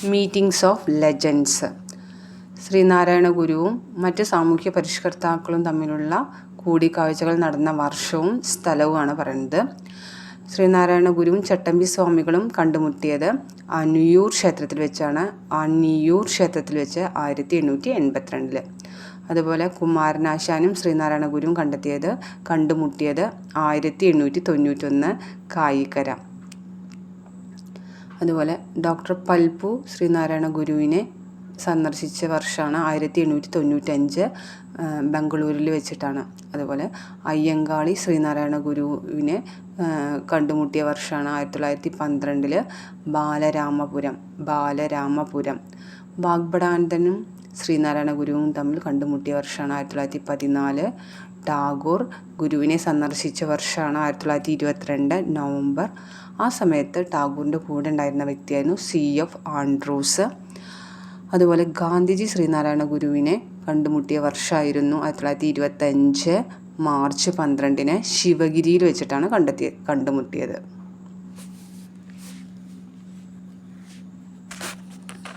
Meetings of legends. Sreenarayana ഗുരുവും മറ്റ് സാമൂഹ്യ പരിഷ്കർത്താക്കളും തമ്മിലുള്ള കൂടിക്കാഴ്ചകൾ നടന്ന വർഷവും സ്ഥലവുമാണ് പറയുന്നത്. ശ്രീനാരായണ ഗുരുവും ചട്ടമ്പി സ്വാമികളും കണ്ടുമുട്ടിയത് അന്നിയൂർ ക്ഷേത്രത്തിൽ വെച്ചാണ്. അന്നിയൂർ ക്ഷേത്രത്തിൽ വെച്ച് 1882. അതുപോലെ കുമാരനാശാനും ശ്രീനാരായണ ഗുരുവും കണ്ടുമുട്ടിയത് 1891 കായിക്കര. അതുപോലെ ഡോക്ടർ പൽപു ശ്രീനാരായണ ഗുരുവിനെ സന്ദർശിച്ച വർഷമാണ് 1895 ബംഗളൂരിൽ വെച്ചിട്ടാണ്. അതുപോലെ അയ്യങ്കാളി ശ്രീനാരായണ ഗുരുവിനെ കണ്ടുമുട്ടിയ വർഷമാണ് 1912 ബാലരാമപുരം. വാഗ്ഭടാനന്ദനും ശ്രീനാരായണ ഗുരുവും തമ്മിൽ കണ്ടുമുട്ടിയ വർഷമാണ് 1914. ടാഗോർ ഗുരുവിനെ സന്ദർശിച്ച വർഷമാണ് 1922 നവംബർ. ആ സമയത്ത് ടാഗോറിൻ്റെ കൂടെ ഉണ്ടായിരുന്ന വ്യക്തിയായിരുന്നു CF ആൻഡ്രൂസ്. അതുപോലെ ഗാന്ധിജി ശ്രീനാരായണ ഗുരുവിനെ കണ്ടുമുട്ടിയ വർഷമായിരുന്നു 1925 മാർച്ച് 12 ശിവഗിരിയിൽ വെച്ചിട്ടാണ് കണ്ടുമുട്ടിയത്.